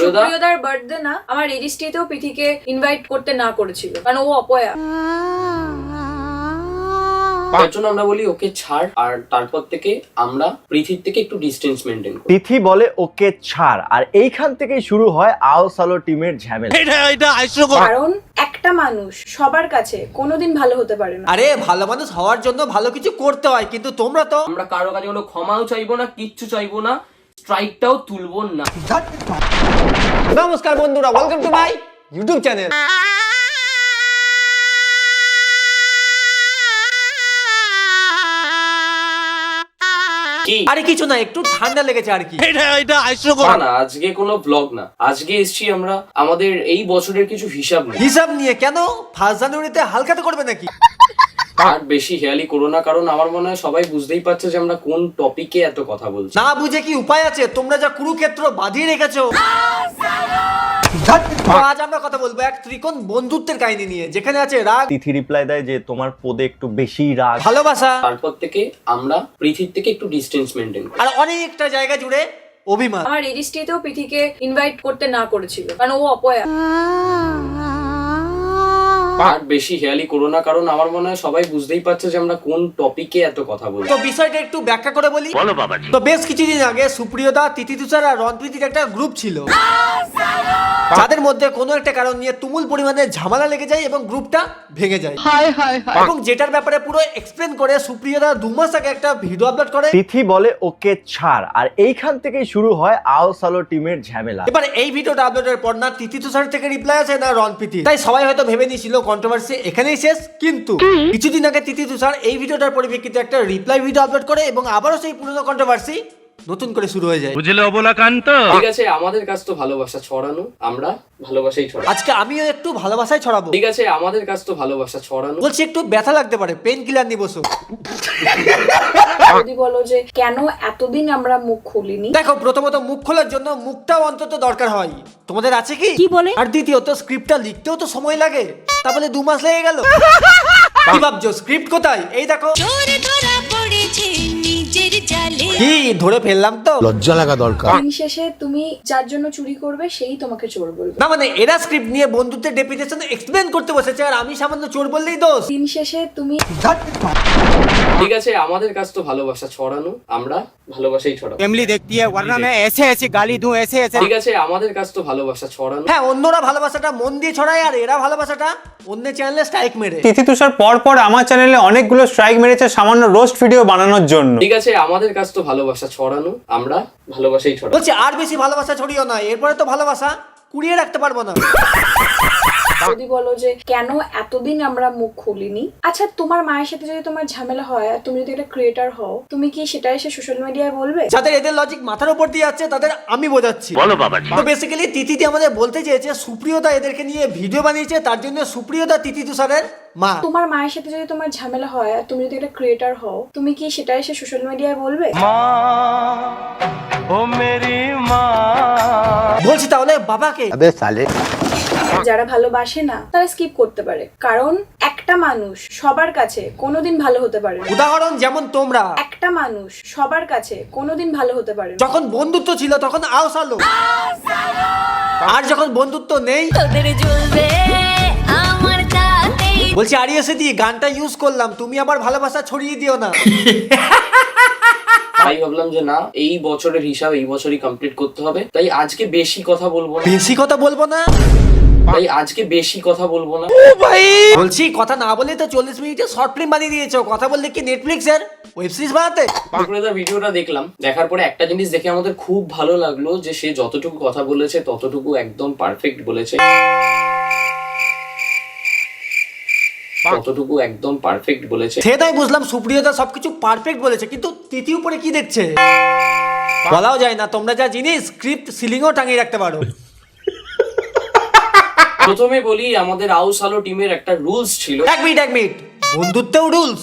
সুপ্রিয়দার birthday না, আমার রেজিস্ট্রিতেও পিথিকে invite করতে না করেছিল, কারণ ও অপয়া। তার জন্য আমরা বলি ওকে ছাড়, আর তারপর থেকে আমরা পৃথির থেকে একটু ডিস্টেন্স মেনটেন করি। তিথি বলে ওকে ছাড়, আর এইখান থেকেই শুরু হয় আও সালো টিমের ঝামেলা। কারণ একটা মানুষ সবার কাছে কোনোদিন ভালো হতে পারে না। আরে ভালো মানুষ হওয়ার জন্য ভালো কিছু করতে হয়, কিন্তু তোমরা তো আমরা কারো কাছে কোনো ক্ষমাও চাইবো না, কিচ্ছু চাইবো না, স্ট্রাইকটাও তুলবো না। নমস্কার বন্ধুরা, welcome to my YouTube channel. আরে কিছু না, একটু ঠান্ডা লেগেছে আর কি। না, আজকে কোনো ব্লগ না, আজকে এসছি আমরা আমাদের এই বছরের কিছু হিসাব নিয়ে। হিসাব নিয়ে কেন? 1 জানুয়ারিতে হালখাতে করবে নাকি? আর বেশি হেয়ালি করো না, কারণ আমার মনে হয় সবাই বুঝতেই পারছে যে আমরা কোন টপিকে এত কথা বলছি। না বুঝে কি উপায় আছে? তোমরা যা কুরুক্ষেত্র বাঁধিয়ে রেখেছো। আজ আমরা কথা বলবো এক ত্রিকোণ বন্ধুত্বের কাহিনী নিয়ে, যেখানে আছে রাগ। তিথি রিপ্লাই দেয় যে তোমার পদে একটু বেশি রাগ, ভালোবাসা, তারপর থেকে আমরা পৃথির থেকে একটু ডিস্টেন্স মেনটেন করি। আর অনেকটা জায়গা জুড়ে অভিমান। আমার রেজিস্ট্রিতেও পিথিকে ইনভাইট করতে না করেছিল, কারণ ও অপয়া। আর বেশি হেয়ালি করো না, কারণ আমার মনে হয় সবাই বুঝতেই পারছে যে আমরা কোন টপিকে এত কথা বলছি। তো বিষয়টা একটু ব্যাখ্যা করে বলি। তো বেশ কিছুদিন আগে সুপ্রিয়দা, তিথি তুষার আর রণপ্রীতির একটা গ্রুপ ছিল, যাদের মধ্যে কোনো একটা কারণ নিয়ে তুমুল পরিমাণে ঝামেলা লেগে যায় এবং গ্রুপটা ভেঙে যায়। এবং যেটার ব্যাপারে পুরো এক্সপ্লেন করে সুপ্রিয়দা 2 মাস আগে একটা ভিডিও আপলোড করে। তিথি বলে ওকে ছাড়, আর এইখান থেকেই শুরু হয় আও সালো টিমের ঝামেলা। এবার এই ভিডিওটা আপলোডের পর না তিথি তুষার থেকে রিপ্লাই আছে না রণপ্রীতি, তাই সবাই হয়তো ভেবে নিয়েছিল কন্ট্রোভার্সি এখানেই শেষ। কিন্তু কিছুদিন আগে তিথি তুষার এই ভিডিওটার পরিপ্রেক্ষিতে একটা রিপ্লাই ভিডিও আপলোড করে এবং আবারও সেই পুরনো কন্ট্রোভার্সি নতুন করে শুরু হয়ে যায়। বুঝলে অবলাকান্ত? ঠিক আছে, আমাদের কাজ তো ভালোবাসা ছড়ানো, আমরা ভালোবাসাই ছড়াবো। আজকে আমিও একটু ভালোবাসায় ছড়াবো। ঠিক আছে, আমাদের কাজ তো ভালোবাসা ছড়ানো। বলছি একটু ব্যথা লাগতে পারে, পেন কিলার নিয়ে বসো। যদি বলো যে কেন এতদিন আমরা মুখ খুলিনি, দেখো, প্রথমত মুখ খোলার জন্য মুখটাও অন্তত দরকার হয়। তোমাদের আছে কি? কি বলে? আর দ্বিতীয়ত স্ক্রিপ্টটা লিখতেও তো সময় লাগে, তা বলে 2 মাস লেগে গেল। কি ভাবছো স্ক্রিপ্ট কোথায়? এই দেখো। কি ধরে ফেললাম তো? লজ্জা লাগা দরকার। দিন শেষে তুমি যার জন্য চুরি করবে সেই তোমাকে চোর বলবে। না মানে এরা স্ক্রিপ্ট নিয়ে বন্ধুত্বের ডেফিনেশন এক্সপ্লেন করতে বসেছে, আর আমি সামান্য চোর বললেই দোষ। দিন শেষে তুমি ঠিক আছে, আমাদের কাজ তো ভালোবাসা ছড়ানো, আমরা ভালোবাসাই ছড়াবো। फैमिली देखती है वरना मैं ऐसे ऐसे गाली दूं ऐसे ऐसे। ঠিক আছে, আমাদের কাজ তো ভালোবাসা ছড়ানো। হ্যাঁ, অন্যরা ভালোবাসাটা মন দিয়ে ছড়ায়, আর এরা ভালোবাসাটা অন্য চ্যানেলে স্ট্রাইক মেরে। তিথি তুষার পর আমার চ্যানেলে অনেকগুলো স্ট্রাইক মেরেছে সামান্য রোস্ট ভিডিও বানানোর জন্য। ঠিক আছে, আমাদের কাজ তো ভালোবাসা ছড়ানো, আমরা ভালোবাসাই ছড়াবো। বলছি আর বেশি ভালোবাসা ছড়িও না, এরপরে তো ভালোবাসা কুড়িয়ে রাখতে পারবো না। যদি বলো যে কেন এতদিন আমরা মুখ খুলিনি, আচ্ছা তোমার মায়ের সাথে যদি তোমার ঝামেলা হয় আর তুমি যদি একটা ক্রিয়েটার হও, তুমি কি সেটা এসে সোশ্যাল মিডিয়ায় বলবে? যাদের এদের লজিক মাথার উপর দিয়ে যাচ্ছে তাদের আমি বোঝাচ্ছি। বলো বাবাজি। তো বেসিক্যালি তিথিদি আমাদের বলতে চেয়েছে সুপ্রিয়তা এদেরকে নিয়ে ভিডিও বানিয়েছে, তার জন্য সুপ্রিয়তা তিথি তুষারের মা। তোমার মায়ের সাথে যদি তোমার ঝামেলা হয় আর তুমি যদি একটা ক্রিয়েটার হও, তুমি কি সেটা এসে সোশ্যাল মিডিয়ায় বলবে? ও মেরি মা। বলছি তাহলে বাবাকে। যারা ভালোবাসে না তারা স্কিপ করতে পারে, কারণ একটা মানুষ সবার কাছে কোনোদিন ভালো হতে পারে না। উদাহরণ যেমন তোমরা। একটা মানুষ সবার কাছে কোনোদিন ভালো হতে পারে না। যখন বন্ধুত্ব ছিল তখন আওস আলো, আর যখন বন্ধুত্ব নেই বলছি আরিয়াসে দিয়ে গানটা ইউজ করলাম, তুমি আবার ভালোবাসা ছড়িয়ে দিও না। তাই ভাবলাম যে না, এই বছরের হিসাব এই বছরই কমপ্লিট করতে হবে, তাই আজকে বেশি কথা বলবো না। বেশি কথা বলবো না? তাই আজকে বেশি কথা বলবো না। বলছি কথা না বলে তো 40 মিনিটে শর্ট ফিল্ম বানিয়ে দিয়েছো, কথা বললে কি নেটফ্লিক্স এর ওয়েব সিরিজ বানাতে? সুপ্রিয়দার ভিডিওটা দেখলাম, দেখার পরে একটা জিনিস দেখে আমাদের খুব ভালো লাগলো যে সে যতটুকু কথা বলেছে ততটুকু একদম পারফেক্ট বলেছে, ততটুকু একদম পারফেক্ট বলেছে। সেটাই বুঝলাম, সুপ্রিয়তা সবকিছু পারফেক্ট বলেছে, কিন্তু তিথি উপরে কি দেখছে বলাও যায় না। তোমরা যা জিনিস স্ক্রিপ্ট সিলিংও টাঙিয়ে রাখতে পারো। প্রথমে বলি, আমাদের আউস আলো টিমের একটা রুলস ছিল। এক মিনিট, বন্ধুত্বেও রুলস?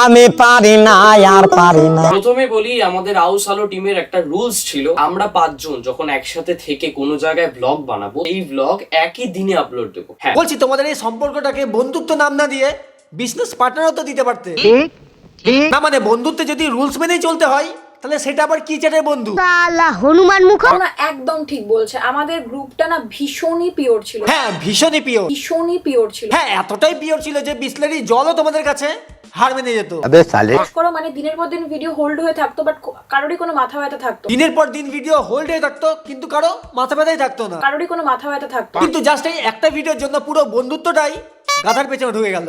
আমি পারি না আর পারি না। প্রথমে বলি, আমাদের আউস আলো টিমের একটা রুলস ছিল, আমরা 5 জন যখন একসাথে থেকে কোনো জায়গায় ব্লগ বানাবো, এই ব্লগ একই দিনে আপলোড দেবো। হ্যাঁ, বলছি তোমাদের এই সম্পর্কটাকে বন্ধুত্ব নাম না দিয়ে বিজনেস পার্টনারও তো দিতে পারতে। না মানে বন্ধুত্বে যদি রুলস মেনেই চলতে হয় তাহলে সেটা আবার কি চ্যাটের বন্ধু? না একদম ঠিক বলছে, আমাদের গ্রুপটা না ভীষণই পিওর ছিল, হ্যাঁ ভীষণই পিওর। ভীষণই পিওর ছিল। হ্যাঁ এতটাই পিওর ছিল যে বিসলারি জলও তোমাদের কাছে হার মেনে যেত। বিশ্বাস করো মানে দিনের পর দিন ভিডিও হোল্ড হয়ে থাকতো, বাট কারোরই কোনো মাথা ব্যথা থাকতো না। দিনের পর দিন ভিডিও হোল্ড হয়ে থাকতো কিন্তু কারো মাথা ব্যথাই থাকতো না। কারোরই কোনো মাথা ব্যথা থাকতো না। কিন্তু জাস্ট এই একটা ভিডিওর জন্য পুরো বন্ধুত্বটাই গাধার পেছনে ঢুকে গেল।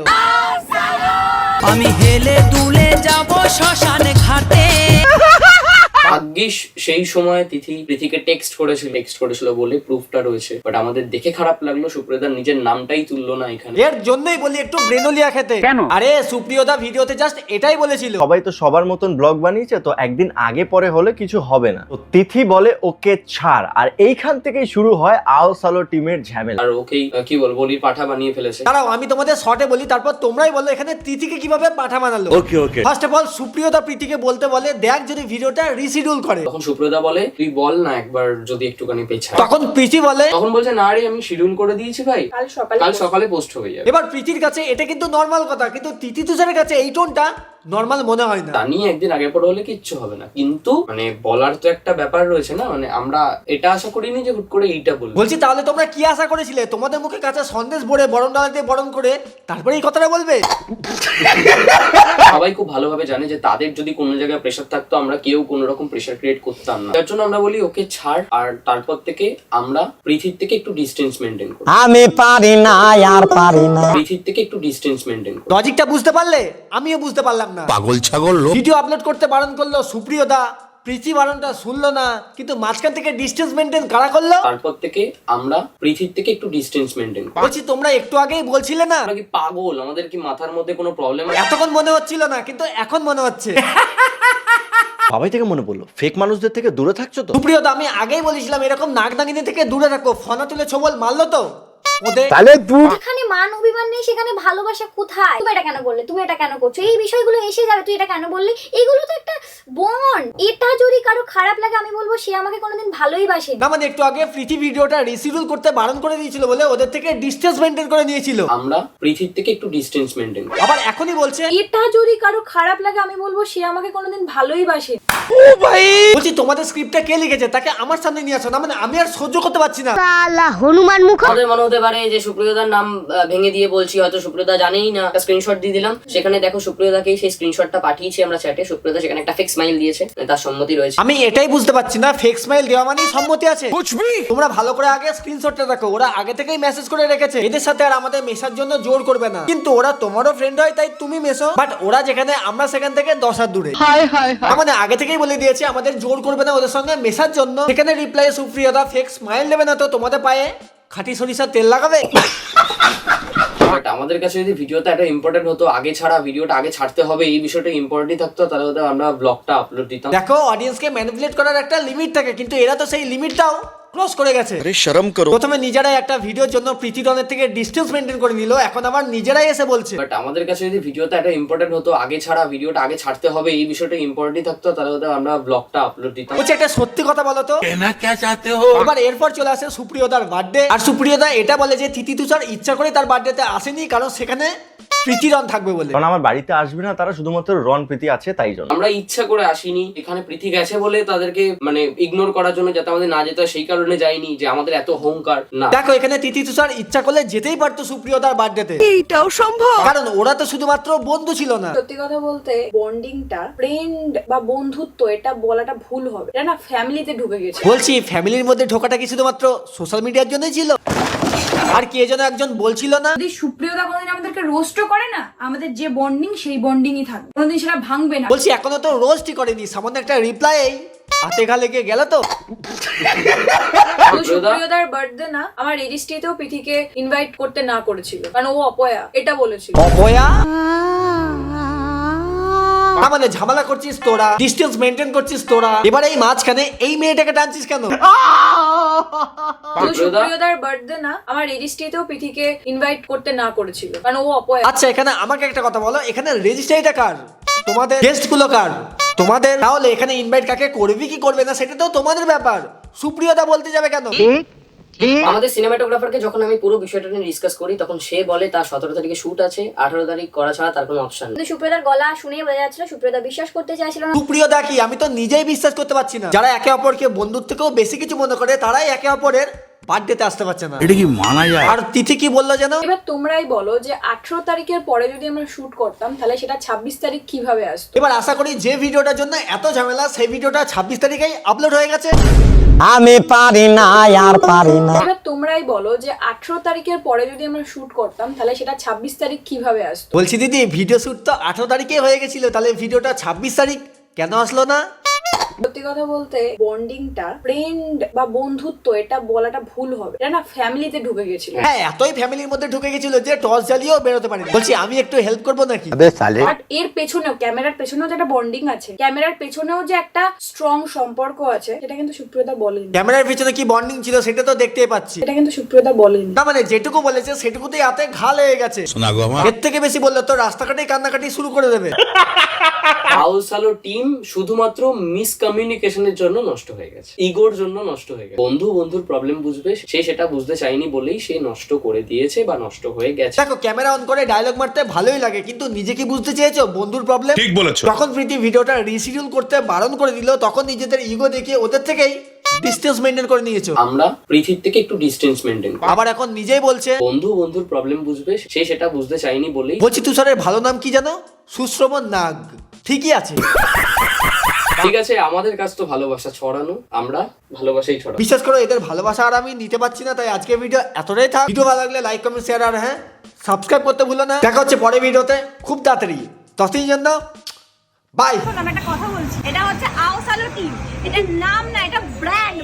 আমি হেলে দুলে যাব শ্মশানে ঘাটে। ভাগ্যিস সেই সময় তিথি প্রীতিকে টেক্সট করেছিল বলে প্রুফটা রয়েছে, বাট আমাদের দেখে খারাপ লাগলো সুপ্রিয়দার নিজের নামটাই তুললো না এখানে। এর জন্যই বলি একটু ব্রেনোলিয়া খেতে। কেন? আরে সুপ্রিয়দা ভিডিওতে জাস্ট এটাই বলেছিল। সবাই তো সবার মতন ব্লগ বানিয়েছে, তো একদিন আগে পরে হলে কিছু হবে না। তো তিথি বলে ওকে ছাড়, আর এইখান থেকেই শুরু হয় আও সালো টিমের ঝামেলা। আর ওকেই কি বলবো, বলির পাঠা বানিয়ে ফেলেছে। দাঁড়াও আমি তোমাদের শর্টে বলি, তারপর তোমরাই বলো এখানে তিথিকে কিভাবে পাঠা বানালো। ওকে ফার্স্ট অফ অল সুপ্রিয়দা প্রীতিকে বলতে বলে দেখ যদি ভিডিওটা রিশিডিউল করে। তখন সুপ্রিয়দা বলে তুই বল না একবার যদি একটুখানি পেছায়। তখন প্রীতি বলে, তখন বলছে না রে আমি শিডিউল করে দিয়েছি ভাই, কাল সকালে পোস্ট হয়ে যাবে। এবার প্রীতির কাছে এটা কিন্তু নর্মাল কথা, কিন্তু তিথি তুষারের কাছে এই টোনটা নর্মাল মনে হয় না। তা নিয়ে একদিন আগে পরে হলে কিচ্ছু হবে না, কিন্তু মানে বলার তো একটা ব্যাপার রয়েছে না, মানে আমরা এটা আশা করিনি যে হুট করে এইটা বলবো। বলছি তাহলে তোমরা কি আশা করেছিলে? তোমাদের মুখে কাঁচা সন্দেশ ভরে বরণ ডালা দিয়ে বরণ করে তারপরে এই কথাটা বলবে? সবাই খুব ভালোভাবে জানে যে তাদের যদি কোনো জায়গায় প্রেশার থাকতো আমরা কেউ কোনো রকম প্রেশার ক্রিয়েট করতাম না। তার জন্য আমরা বলি ওকে ছাড়, আর তারপর থেকে আমরা পৃথিবীর থেকে একটু ডিস্টেন্স মেনটেন করি। আমি পারি না আর পারি না। পৃথিবীর থেকে একটু ডিস্টেন্স মেনটেন করি। লজিকটা বুঝতে পারলে? আমিও বুঝতে পারলাম না। পাগল ছাগল লোক। ভিডিও আপলোড করতে বারণ করলো সুপ্রিয়দা, প্রীতি বারণটা শুনলো না, কিন্তু মাঝখান থেকে ডিস্টেন্স মেনটেন কারা করলো? তারপর থেকে আমরা পৃথিবীর থেকে একটু ডিস্টেন্স মেনটেন করি। বলছি তোমরা একটু আগেই বলছিলে না আমরা কি পাগল? আমাদের কি মাথার মধ্যে কোনো প্রবলেম আছে? এতক্ষণ মনে হচ্ছিল না, কিন্তু এখন মনে হচ্ছে। সবাই থেকে মনে পড়লো ফেক মানুষদের থেকে দূরে থাকছো তো। সুপ্রিয়দা আমি আগেই বলেছিলাম এরকম নাক দাগিনী থেকে দূরে থাকো। ফোনা তুলে ছবল মারলো তো ওদের। যেখানে মান অভিমান নেই সেখানে ভালোবাসা কোথায়? তুমি এটা কেন বললে, তুমি এটা কেন করছো, এই বিষয়গুলো এসে যাবে, তুই এটা কেন বললি, এগুলো তো একটা বন্ড। এটা যদি কারো খারাপ লাগে আমি বলবো সে আমাকে কোনোদিন ভালোই বাসেনি। না মানে একটু আগে প্রীতি ভিডিওটা রিসিডিউল করতে বারণ করে দিয়েছিল বলে ওদের থেকে ডিস্টেন্স মেনটেন করে নিয়েছিল। আমরা পৃথিবীর থেকে একটু ডিস্টেন্স মেনটেন করি। আবার এখনই বলছে এটা যদি কারো খারাপ লাগে আমি বলবো সে আমাকে কোনোদিন ভালোই বাসেনি। বলছি তোমাদের স্ক্রিপ্টটা কে লিখেছে তাকে আমার সামনে নিয়ে আসো না, মানে আমি আর সহ্য করতে পারছি না। হনুমান মুখ। আমাদের মনে হতে পারে যে সুপ্রিয়দার নাম ভেঙে দিয়ে বলছি, হয়তো সুপ্রিয়দা জানেই না। একটা স্ক্রিনশট দিয়ে দিলাম, সেখানে দেখো সুপ্রিয়দাকেই সেই স্ক্রিনশটটা পাঠিয়েছি আমরা চ্যাটে। সুপ্রিয়দা সেখানে একটা ফেক স্মাইল দিয়েছে, তার সম্মতি রয়েছে। আমি এটাই বুঝতে পারছি না ফেক স্মাইল দেওয়া মানেই সম্মতি আছে। তোমরা ভালো করে আগে স্ক্রিনশটটা দেখো, ওরা আগে থেকেই মেসেজ করে রেখেছে এদের সাথে আর আমাদের মেশার জন্য জোর করবে না, কিন্তু ওরা তোমারও ফ্রেন্ড হয় তাই তুমি মেশো, বাট ওরা যেখানে আমরা সেখান থেকে 10 হাত দূরে। মানে আগে থেকেই বলে দিয়েছে আমাদের জোর করবে না ওদের সঙ্গে মেশার জন্য। সেখানে রিপ্লাই সুপ্রিয়দা ফেক স্মাইল দেবে না তো তোমাদের পায়ে খাঁটি সরিষার তেল লাগাবে। বাট আমাদের কাছে যদি ভিডিওটা একটা ইম্পর্টেন্ট হতো, আগে ছাড়া ভিডিওটা আগে ছাড়তে হবে এই বিষয়টা ইম্পর্টেন্টই থাকতো, তাহলে হয়তো আমরা ব্লগটা আপলোড দিতাম। দেখো অডিয়েন্সকে ম্যানিপুলেট করার একটা লিমিট থাকে, কিন্তু এরা তো সেই লিমিটটাও ক্রস করে গেছে। আরে শরম করো। প্রথমে নিজেরাই একটা ভিডিওর জন্য প্রীতিরনের থেকে ডিস্টেন্স মেনটেন করে নিল, এখন আবার নিজেরাই এসে বলছে। বাট আমাদের কাছে যদি ভিডিওটা একটা ইম্পর্টেন্ট হতো, আগে ছাড়া ভিডিওটা আগে ছাড়তে হবে এই বিষয়টা ইম্পর্টেন্টই থাকতো, তাহলে হয়তো আমরা ব্লগটা আপলোড দিতাম। বলছে একটা সত্যি কথা বলো তো, এবার এরপর চলে আসে সুপ্রিয়দার বার্থডে, আর সুপ্রিয়দা এটা বলে যে তিথি তুষার ইচ্ছা করে তার বার্থডেতে আসেনি, কারণ সেখানে প্রীতিরন থাকবে বলে। কারণ আমার বাড়িতে আসবে না তারা, শুধুমাত্র রন প্রীতি আছে তাই জন্য। আমরা ইচ্ছা করে আসিনি, এখানে প্রীতি গেছে বলে তাদেরকে মানে ইগনোর করার জন্য, যাতে আমাদের না যেতে হয় সেই কারণে যাইনি যে আমাদের এত অহংকার না। দেখো এখানে তিথি তুষার ইচ্ছা করলে যেতেই পারতো সুপ্রিয়দার বার্থডেতে, এইটাও সম্ভব, কারণ ওরা তো শুধুমাত্র বন্ধু ছিল না। সত্যি কথা বলতে বন্ডিংটা ফ্রেন্ড বা বন্ধুত্ব এটা বলাটা ভুল হবে, এটা না ফ্যামিলিতে ঢুকে গেছে। বলছি ফ্যামিলির মধ্যে ঢোকাটা কি শুধুমাত্র সোশ্যাল মিডিয়ার জন্যই ছিল? আর কে যেন একজন বলছিল না, যদি সুপ্রিয়দা কোনোদিন আমাদেরকে রোস্টও করে না, আমাদের যে বন্ডিং সেই বন্ডিংই থাকবে, কোনোদিন সেটা ভাঙবে না। বলছি এখনো তো রোস্টই করেনি, সামান্য একটা রিপ্লাই হাতে ঘা লেগে গেল তো। সুপ্রিয়দার বার্থডে না আমার রেজিস্ট্রিতেও প্রীতিকে ইনভাইট করতে না করেছিল, কারণ ও অপয়া এটা বলেছিল। অপয়া মানে ঝামেলা করছিস তোরা, ডিস্টেন্স মেনটেন করছিস তোরা, এবার এই মাঝখানে এই মেয়েটাকে টানছিস কেন? সুপ্রিয়দার বার্থডে না আমার রেজিস্ট্রিতেও প্রীতিকে ইনভাইট করতে না করেছিল, কারণ ও অপয়া। আচ্ছা এখানে আমাকে একটা কথা বলো, এখানে রেজিস্ট্রিটা কার? তোমাদের। গেস্ট গুলো কার? তোমাদের। তাহলে এখানে ইনভাইট কাকে করবি কি করবে না সেটা তো তোমাদের ব্যাপার, সুপ্রিয়দা বলতে যাবে কেন? আমাদের সিনেমাটোগ্রাফারকে যখন আমি পুরো বিষয়টা নিয়ে ডিসকাস করি তখন সে বলে তার 17 তারিখে শুট আছে, 18 তারিখ করা ছাড়া তার কোনো অপশন নেই। কিন্তু সুপ্রিয়দার গলা শুনেই বোঝা যাচ্ছিল সুপ্রিয়দা বিশ্বাস করতে চাইছিল না। সুপ্রিয়দা কি, আমি তো নিজেই বিশ্বাস করতে পারছি না। যারা একে অপরকে বন্ধুর থেকেও বেশি কিছু মনে করে তারাই একে অপরের বার্থডেতে আসতে পারছে না। এটা কি মানা যায়? আর তিথি কি বললো যেন? এবার তোমরাই বলো যে 18 তারিখের পরে যদি আমরা শুট করতাম তাহলে সেটা 26 তারিখ কিভাবে আসতো? এবার আশা করি যে ভিডিওটার জন্য এত ঝামেলা সেই ভিডিওটা 26 তারিখেই আপলোড হয়ে গেছে। আমি পারি না আর পারি না। এবার তোমরাই বলো যে 18 তারিখের পরে যদি আমরা শুট করতাম তাহলে সেটা 26 তারিখ কিভাবে আসতো? বলছি দিদি, ভিডিও শুট তো 18 তারিখে হয়ে গেছিল, তাহলে ভিডিওটা 26 তারিখ কেন আসলো না? সত্যি কথা বলতে বন্ডিংটা ফ্রেন্ড বা বন্ধুত্ব এটা বলাটা ভুল হবে, এটা না ফ্যামিলিতে ঢুকে গেছিল। হ্যাঁ, এতই ফ্যামিলির মধ্যে ঢুকে গেছিল যে টস জ্বালিয়েও বেরোতে পারেনি। বলছি আমি একটু হেল্প করবো নাকি? বাট এর পেছনেও ক্যামেরার পেছনেও যে একটা বন্ডিং আছে, ক্যামেরার পেছনেও যে একটা স্ট্রং সম্পর্ক আছে, সেটা কিন্তু সুপ্রিয়তা বলেনি। ক্যামেরার পিছনে কি বন্ডিং ছিল সেটা তো দেখতেই পাচ্ছি। এটা কিন্তু সুপ্রিয়তা বলেনি। না মানে যেটুকু বলেছে সেটুকুতেই হাতে ঘা লেগে গেছে। এর থেকে বেশি বললে তো রাস্তাঘাটেই কান্নাকাটি শুরু করে দেবে। আউসালো টিম শুধুমাত্র মিসকমিউনিকেশনের জন্য নষ্ট হয়ে গেছে, ইগোর জন্য নষ্ট হয়ে গেছে। বন্ধু বন্ধুর প্রবলেম বুঝবে, সে সেটা বুঝতে চায়নি বলেই সে নষ্ট করে দিয়েছে বা নষ্ট হয়ে গেছে। দেখো, ক্যামেরা অন করে ডায়লগ মারতে ভালোই লাগে, কিন্তু নিজে কি বুঝতে চেয়েছো বন্ধুর প্রবলেম? ঠিক বলেছো। যখন প্রীতি ভিডিওটা রিশিডিউল করতে বারণ করে দিল তখন নিজেদের ইগো দেখিয়ে ওদের থেকেই ডিস্টেন্স মেইনটেইন করে নিয়েছো। আমরা পৃথিবী থেকে একটু ডিস্টেন্স মেনটেন করি। আবার এখন নিজেই বলছে বন্ধু বন্ধুর প্রবলেম বুঝবে, সে সেটা বুঝতে চায়নি বলেই। বলছি তুষারের ভালো নাম কি জানো? সুশ্রবণ নাগ। ঠিকই আছে। ঠিক আছে, আমাদের কাজ তো ভালোবাসা ছড়ানো, আমরা ভালোবাসাই ছড়াবো। বিশ্বাস করো এদের ভালোবাসা আর আমি নিতে পারছি না, তাই আজকে ভিডিও এতটাই থাক। ভিডিও ভালো লাগলে লাইক কমেন্ট শেয়ার আর হ্যাঁ সাবস্ক্রাইব করতে ভুলো না। দেখা হচ্ছে পরের ভিডিওতে খুব তাড়াতাড়ি। ততদিনের জন্য বাই। আমি একটা কথা বলছি, এটা হচ্ছে আউসালো টিম, এটা নাম না, এটা ব্র্যান্ড।